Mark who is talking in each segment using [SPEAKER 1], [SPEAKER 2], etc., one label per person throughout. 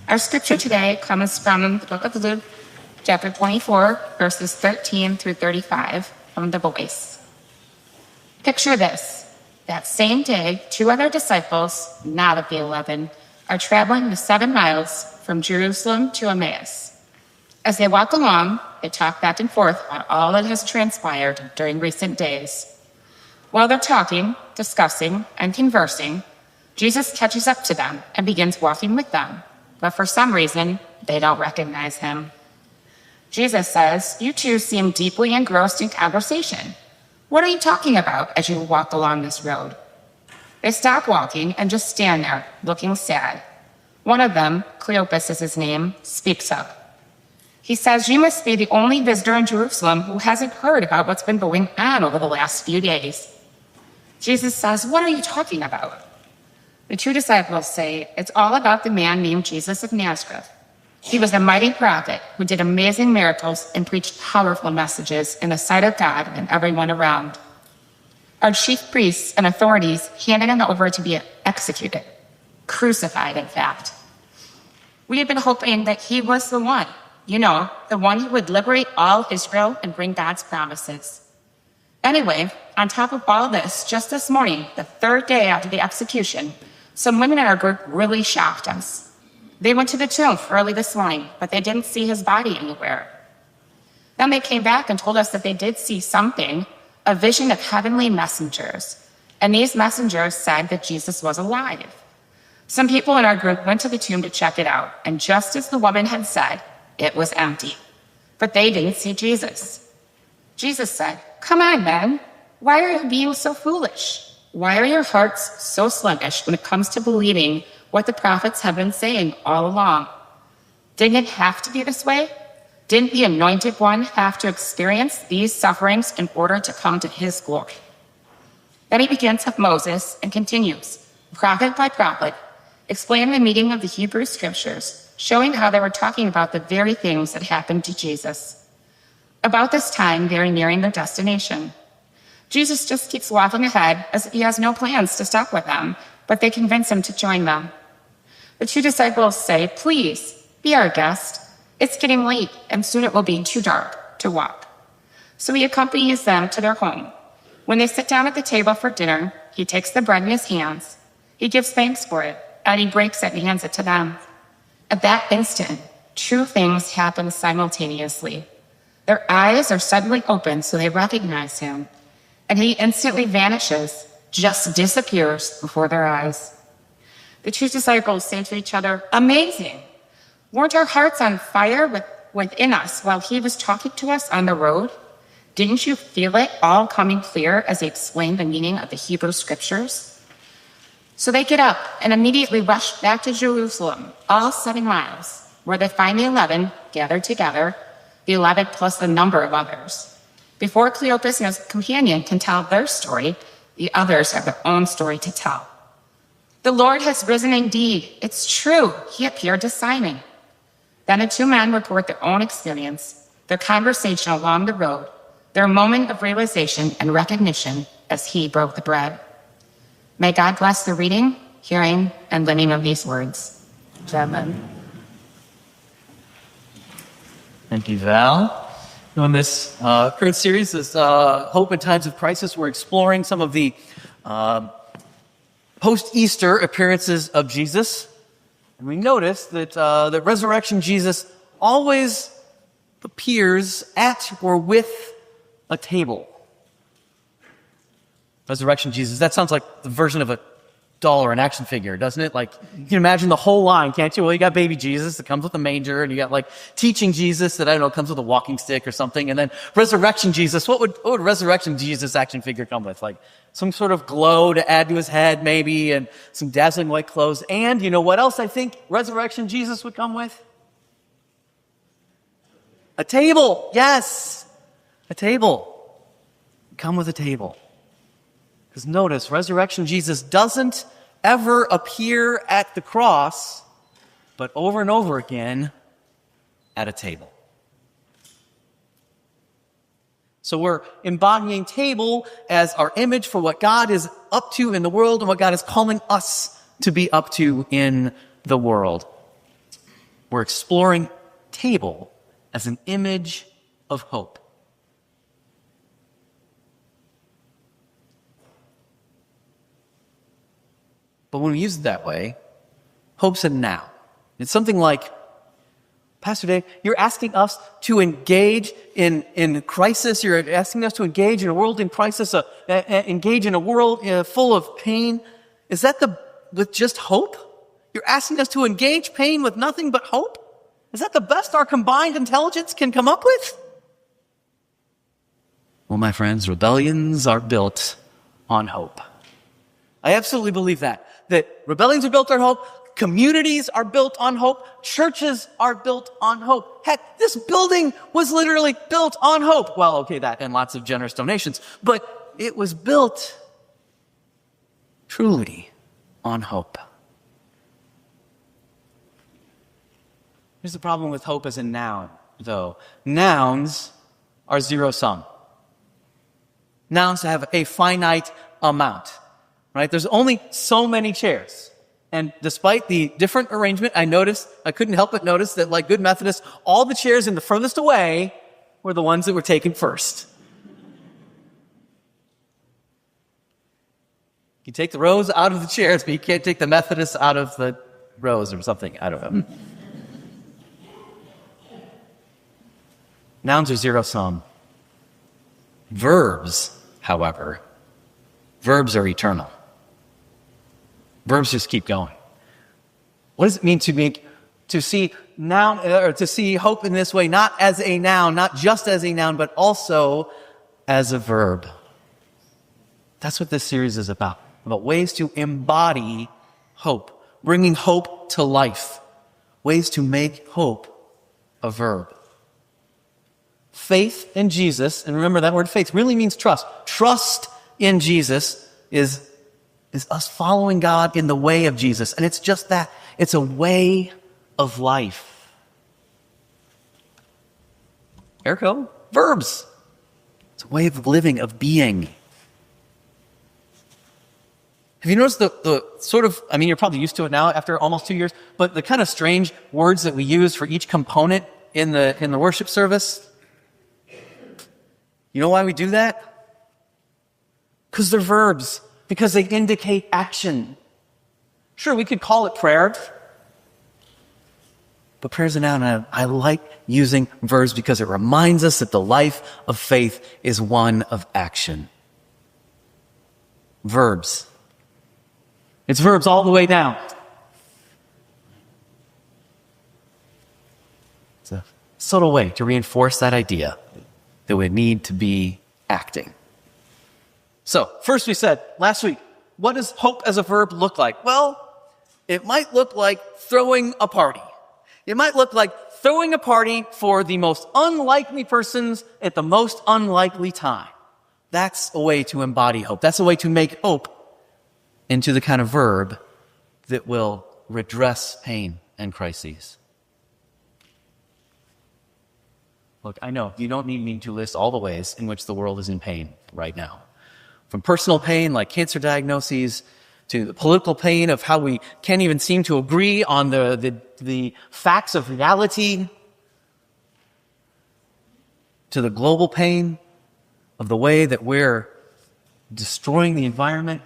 [SPEAKER 1] Our scripture today comes from the book of Luke, chapter 24, verses 13 through 35 from the Voice. Picture this. That same day, 2 other disciples, not of the 11, are traveling the 7 miles from Jerusalem to Emmaus. As they walk along, they talk back and forth about all that has transpired during recent days. While they're talking, discussing, and conversing, Jesus catches up to them and begins walking with them. But for some reason, they don't recognize him. Jesus says, "You two seem deeply engrossed in conversation. What are you talking about as you walk along this road?" They stop walking and just stand there, looking sad. One of them, Cleopas is his name, speaks up. He says, "You must be the only visitor in Jerusalem who hasn't heard about what's been going on over the last few days." Jesus says, "What are you talking about?" The 2 disciples say, "It's all about the man named Jesus of Nazareth. He was a mighty prophet who did amazing miracles and preached powerful messages in the sight of God and everyone around. Our chief priests and authorities handed him over to be executed, crucified, in fact. We had been hoping that he was the one, the one who would liberate all Israel and bring God's promises. Anyway, on top of all this, just this morning, the 3rd day after the execution, some women in our group really shocked us. They went to the tomb early this morning, but they didn't see his body anywhere. Then they came back and told us that they did see something, a vision of heavenly messengers. And these messengers said that Jesus was alive. Some people in our group went to the tomb to check it out, and just as the woman had said, it was empty. But they didn't see Jesus. Jesus said, "Come on, men. Why are you being so foolish? Why are your hearts so sluggish when it comes to believing what the prophets have been saying all along? Didn't it have to be this way? Didn't the Anointed One have to experience these sufferings in order to come to his glory?" Then he begins with Moses and continues, prophet by prophet, explaining the meaning of the Hebrew scriptures, showing how they were talking about the very things that happened to Jesus. About this time, they are nearing their destination. Jesus just keeps walking ahead as if he has no plans to stop with them, but they convince him to join them. The 2 disciples say, "Please, be our guest. It's getting late, and soon it will be too dark to walk." So he accompanies them to their home. When they sit down at the table for dinner, he takes the bread in his hands. He gives thanks for it, and he breaks it and hands it to them. At that instant, 2 things happen simultaneously. Their eyes are suddenly opened so they recognize him, and he instantly vanishes, just disappears before their eyes. The 2 disciples say to each other, "Amazing! Weren't our hearts on fire within us while he was talking to us on the road? Didn't you feel it all coming clear as he explained the meaning of the Hebrew scriptures?" So they get up and immediately rush back to Jerusalem, all 7 miles, where they find the 11 gathered together, the 11 plus the number of others. Before Cleopas and his companion can tell their story, the others have their own story to tell. "The Lord has risen indeed. It's true. He appeared to Simon." Then the 2 men report their own experience, their conversation along the road, their moment of realization and recognition as he broke the bread. May God bless the reading, hearing, and living of these words. Amen.
[SPEAKER 2] Thank you, Val. In this current series, this Hope in Times of Crisis, we're exploring some of the post-Easter appearances of Jesus. And we notice that the resurrection Jesus always appears at or with a table. Resurrection Jesus, that sounds like the version of a doll or an action figure, doesn't it? Like, you can imagine the whole line, can't you? Well, you got baby Jesus that comes with a manger, and you got like teaching Jesus that, I don't know, comes with a walking stick or something, and then resurrection Jesus. What would resurrection Jesus action figure come with? Like some sort of glow to add to his head, maybe, and some dazzling white clothes. And you know what else I think resurrection Jesus would come with? A table. Yes, a table. Come with a table. Because notice, resurrection Jesus doesn't ever appear at the cross, but over and over again at a table. So we're embodying table as our image for what God is up to in the world and what God is calling us to be up to in the world. We're exploring table as an image of hope. But when we use it that way, hope's a noun. It's something like, Pastor Dave, you're asking us to engage in crisis. You're asking us to engage in a world in crisis, engage in a world full of pain. Is that with just hope? You're asking us to engage pain with nothing but hope? Is that the best our combined intelligence can come up with? Well, my friends, rebellions are built on hope. I absolutely believe that rebellions are built on hope. Communities are built on hope. Churches are built on hope. Heck, this building was literally built on hope. Well, okay, that and lots of generous donations, but it was built truly on hope. Here's the problem with hope as a noun, though. Nouns are zero-sum. Nouns have a finite amount, right? There's only so many chairs. And despite the different arrangement, I couldn't help but notice that, like good Methodists, all the chairs in the furthest away were the ones that were taken first. You take the rows out of the chairs, but you can't take the Methodists out of the rows or something. I don't know. Nouns are zero-sum. Verbs, however, verbs are eternal. Verbs just keep going. What does it mean to see noun or to see hope in this way, not as a noun, not just as a noun, but also as a verb? That's what this series is about ways to embody hope, bringing hope to life, ways to make hope a verb. Faith in Jesus, and remember that word faith really means trust. Trust in Jesus is us following God in the way of Jesus. And it's just that. It's a way of life. Ergo, verbs. It's a way of living, of being. Have you noticed the sort of, you're probably used to it now after almost 2 years, but the kind of strange words that we use for each component in the worship service? You know why we do that? Because they're verbs. Because they indicate action. Sure, we could call it prayer, but prayer's a noun, and I like using verbs because it reminds us that the life of faith is one of action. Verbs. It's verbs all the way down. It's a subtle way to reinforce that idea that we need to be acting. So, first we said, last week, what does hope as a verb look like? Well, it might look like throwing a party. It might look like throwing a party for the most unlikely persons at the most unlikely time. That's a way to embody hope. That's a way to make hope into the kind of verb that will redress pain and crises. Look, I know you don't need me to list all the ways in which the world is in pain right now. From personal pain like cancer diagnoses to the political pain of how we can't even seem to agree on the facts of reality, to the global pain of the way that we're destroying the environment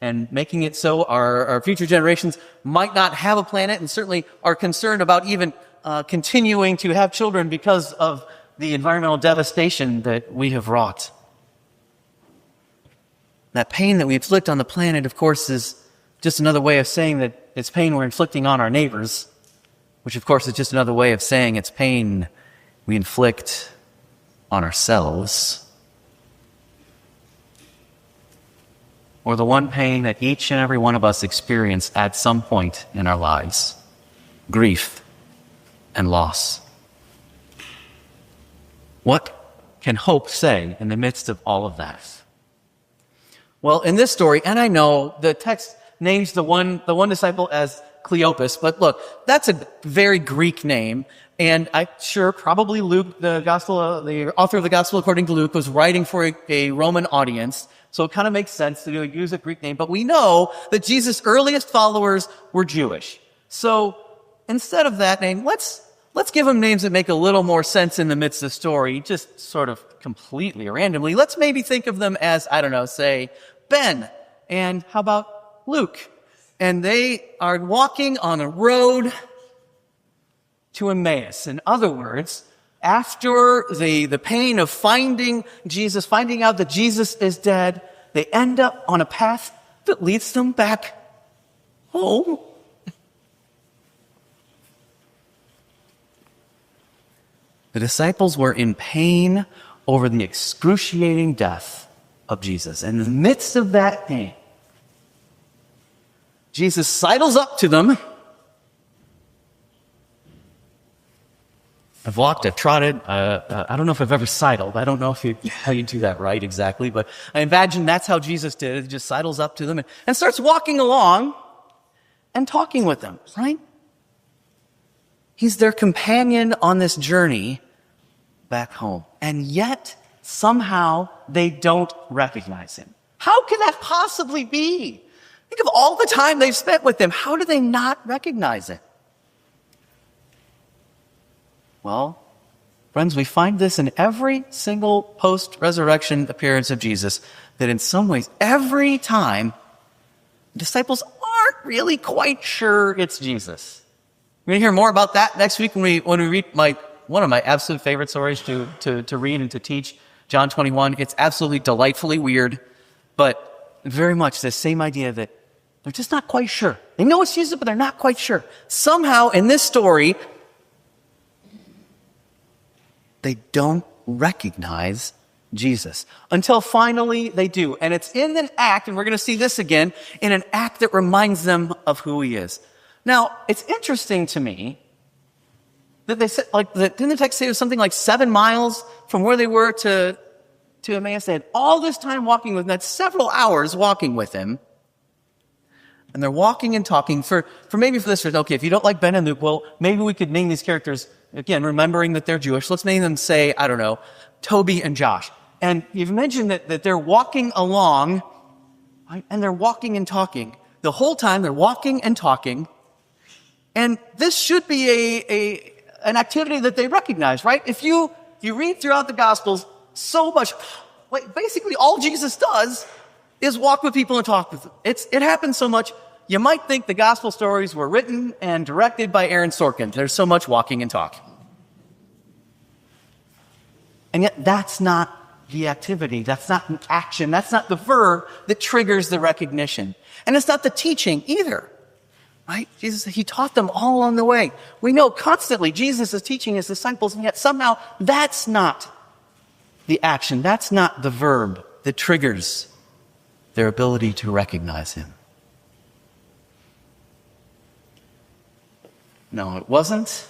[SPEAKER 2] and making it so our future generations might not have a planet, and certainly are concerned about even continuing to have children because of the environmental devastation that we have wrought. That pain that we inflict on the planet, of course, is just another way of saying that it's pain we're inflicting on our neighbors, which, of course, is just another way of saying it's pain we inflict on ourselves. Or the one pain that each and every one of us experience at some point in our lives: grief and loss. What can hope say in the midst of all of that? Well, in this story, and I know the text names the one disciple as Cleopas, but look, that's a very Greek name, and I'm sure probably Luke, the author of the Gospel according to Luke, was writing for a Roman audience, So it kind of makes sense to use a Greek name. But we know that Jesus' earliest followers were Jewish. So instead of that name, let's give them names that make a little more sense in the midst of the story, just sort of completely randomly. Let's maybe think of them as, I don't know, say Ben, and how about Luke? And they are walking on a road to Emmaus. In other words, after the pain of finding Jesus, finding out that Jesus is dead, they end up on a path that leads them back home. The disciples were in pain over the excruciating death of Jesus. In the midst of that pain, Jesus sidles up to them. I've trotted. I don't know if I've ever sidled. I don't know how you do that right exactly, but I imagine that's how Jesus did it. He just sidles up to them and starts walking along and talking with them, right? He's their companion on this journey back home. And yet, somehow, they don't recognize him. How can that possibly be? Think of all the time they've spent with him. How do they not recognize it? Well, friends, we find this in every single post-resurrection appearance of Jesus, that in some ways, every time, disciples aren't really quite sure it's Jesus. We're going to hear more about that next week when we read one of my absolute favorite stories to read and to teach, John 21. It's absolutely delightfully weird, but very much the same idea that they're just not quite sure. They know it's Jesus, but they're not quite sure. Somehow, in this story, they don't recognize Jesus until finally they do. And it's in an act, and we're going to see this again, in an act that reminds them of who he is. Now, it's interesting to me that they said, didn't the text say it was something like 7 miles from where they were to Emmaus? They had all this time walking with him. That's several hours walking with him. And they're walking and talking for this. Okay, if you don't like Ben and Luke, well, maybe we could name these characters, again, remembering that they're Jewish. Let's name them, say, I don't know, Toby and Josh. And you've mentioned that they're walking along, right? And they're walking and talking. The whole time they're walking and talking. And this should be an activity that they recognize, right? If you read throughout the Gospels, so much, basically all Jesus does is walk with people and talk with them. It happens so much. You might think the gospel stories were written and directed by Aaron Sorkin. There's so much walking and talking. And yet that's not the activity. That's not an action. That's not the verb that triggers the recognition. And it's not the teaching either. Right? Jesus, he taught them all along the way. We know constantly Jesus is teaching his disciples, and yet somehow that's not the action. That's not the verb that triggers their ability to recognize him. No, it wasn't.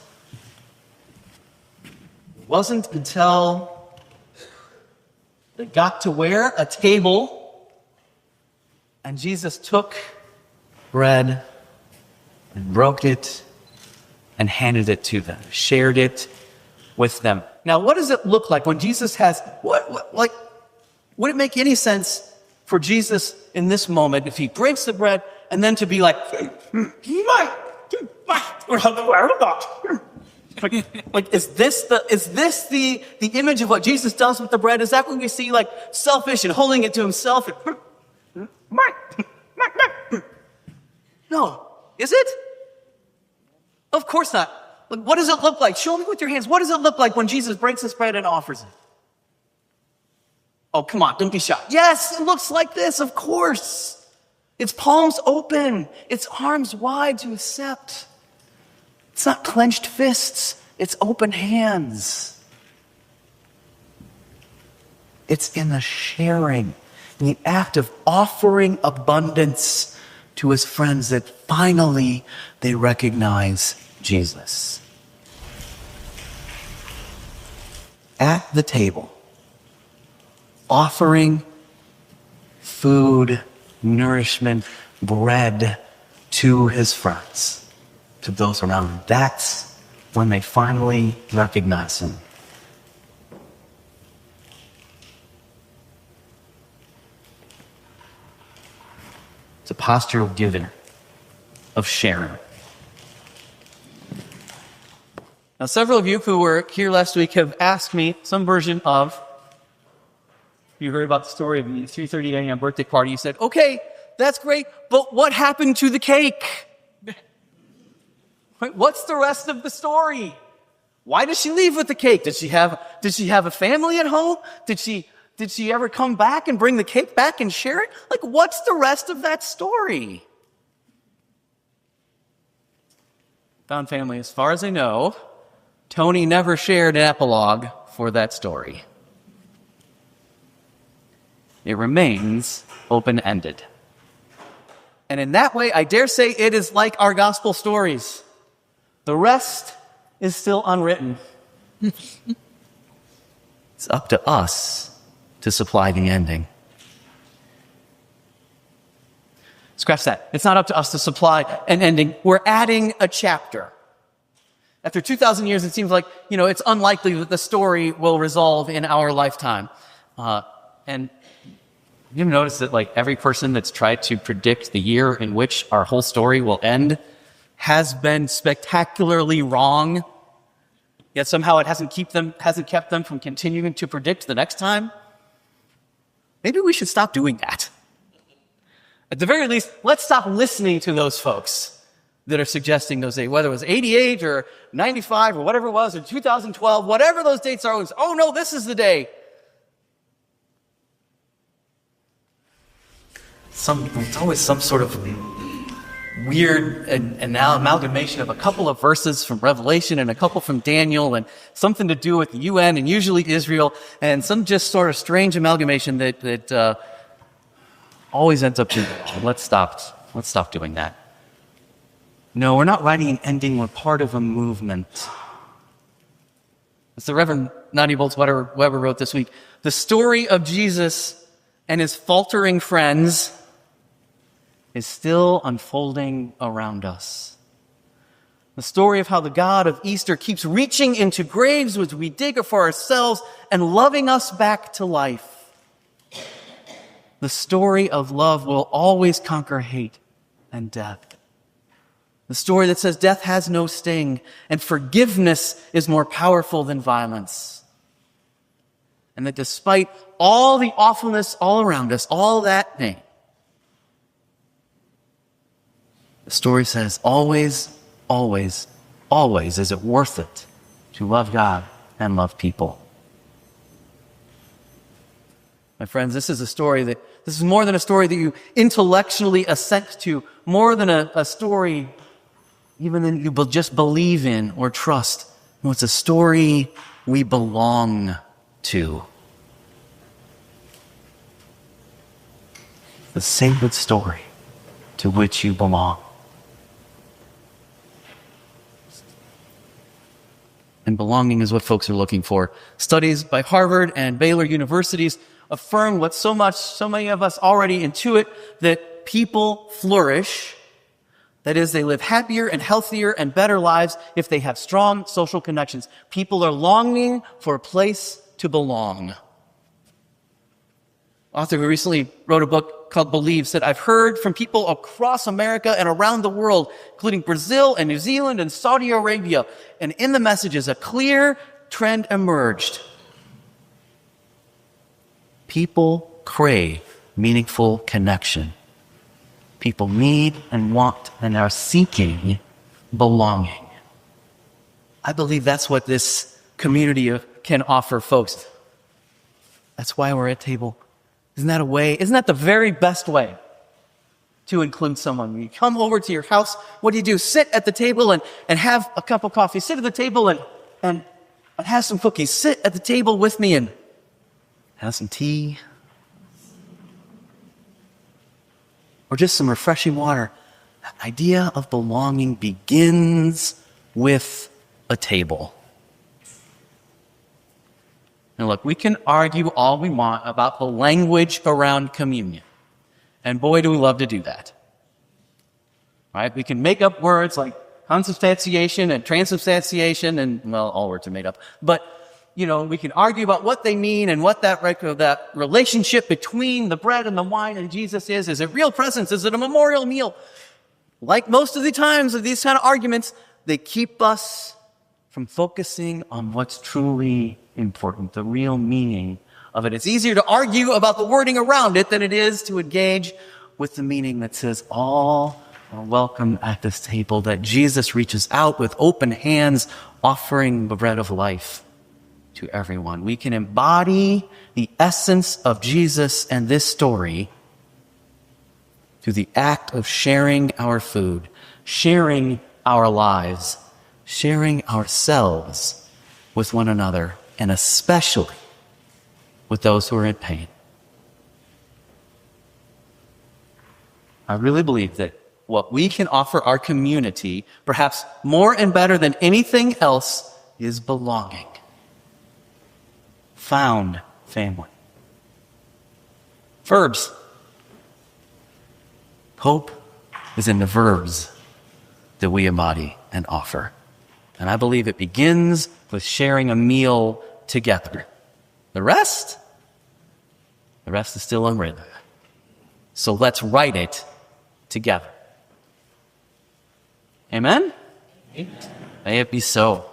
[SPEAKER 2] It wasn't until they got to where? A table. And Jesus took bread and broke it and handed it to them, shared it with them. Now, what does it look like when Jesus has, would it make any sense for Jesus in this moment if he breaks the bread and then to be like, is this the image of what Jesus does with the bread? Is that when we see like selfish and holding it to himself? No. Is it? Of course not. What does it look like? Show me with your hands. What does it look like when Jesus breaks this bread and offers it? Oh, come on. Don't be shy. Yes, it looks like this. Of course. It's palms open. It's arms wide to accept. It's not clenched fists. It's open hands. It's in the sharing, in the act of offering abundance to his friends that finally they recognize Jesus. At the table, offering food, nourishment, bread to his friends, to those around him. That's when they finally recognize him. It's a posture of giving, of sharing. Now, several of you who were here last week have asked me some version of, you heard about the story of the 3:30 a.m. birthday party. You said, okay, that's great, but what happened to the cake? What's the rest of the story? Why does she leave with the cake? Did she have a family at home? Did she ever come back and bring the cake back and share it? Like, what's the rest of that story? Found family, as far as I know, Tony never shared an epilogue for that story. It remains open-ended. And in that way, I dare say it is like our gospel stories. The rest is still unwritten. It's up to us to supply the ending. Scratch that. It's not up to us to supply an ending. We're adding a chapter. After 2,000 years, it seems like, it's unlikely that the story will resolve in our lifetime. And you've noticed that, every person that's tried to predict the year in which our whole story will end has been spectacularly wrong, yet somehow it hasn't kept them from continuing to predict the next time. Maybe we should stop doing that. At the very least, let's stop listening to those folks that are suggesting those dates, whether it was 88 or 95 or whatever it was, or 2012, whatever those dates are. Oh no, this is the day. It's always some sort of weird amalgamation of a couple of verses from Revelation and a couple from Daniel and something to do with the UN and usually Israel and some just sort of strange amalgamation that always ends up being wrong. Let's stop doing that. No, we're not writing an ending. We're part of a movement. As the Reverend Nadia Bolz-Weber wrote this week, the story of Jesus and his faltering friends is still unfolding around us. The story of how the God of Easter keeps reaching into graves which we dig for ourselves and loving us back to life. The story of love will always conquer hate and death. The story that says death has no sting and forgiveness is more powerful than violence. And that despite all the awfulness all around us, all that thing, the story says always, always, always is it worth it to love God and love people. My friends, this is more than a story that you intellectually assent to, more than a story even that you just believe in or trust. No, it's a story we belong to. The sacred story to which you belong. And belonging is what folks are looking for. Studies by Harvard and Baylor universities affirm what so many of us already intuit, that people flourish. That is, they live happier and healthier and better lives if they have strong social connections. People are longing for a place to belong. Author who recently wrote a book called Believe said, I've heard from people across America and around the world, including Brazil and New Zealand and Saudi Arabia, and in the messages, a clear trend emerged. People crave meaningful connection. People need and want and are seeking belonging. I believe that's what this community can offer folks. That's why we're at table. Isn't that the very best way to include someone? When you come over to your house, what do? Sit at the table and have a cup of coffee. Sit at the table and have some cookies. Sit at the table with me and have some tea. Or just some refreshing water. The idea of belonging begins with a table. Now look, we can argue all we want about the language around communion. And boy, do we love to do that. Right? We can make up words like consubstantiation and transubstantiation and, well, all words are made up. But we can argue about what they mean and what that relationship between the bread and the wine and Jesus is. Is it real presence? Is it a memorial meal? Like most of the times of these kind of arguments, they keep us from focusing on what's truly important, the real meaning of it. It's easier to argue about the wording around it than it is to engage with the meaning that says all are welcome at this table, that Jesus reaches out with open hands, offering the bread of life to everyone. We can embody the essence of Jesus and this story through the act of sharing our food, sharing our lives, sharing ourselves with one another, and especially with those who are in pain. I really believe that what we can offer our community, perhaps more and better than anything else, is belonging. Found family. Verbs. Hope is in the verbs that we embody and offer. And I believe it begins with sharing a meal together. The rest is still unwritten. So let's write it together. Amen? May it be so.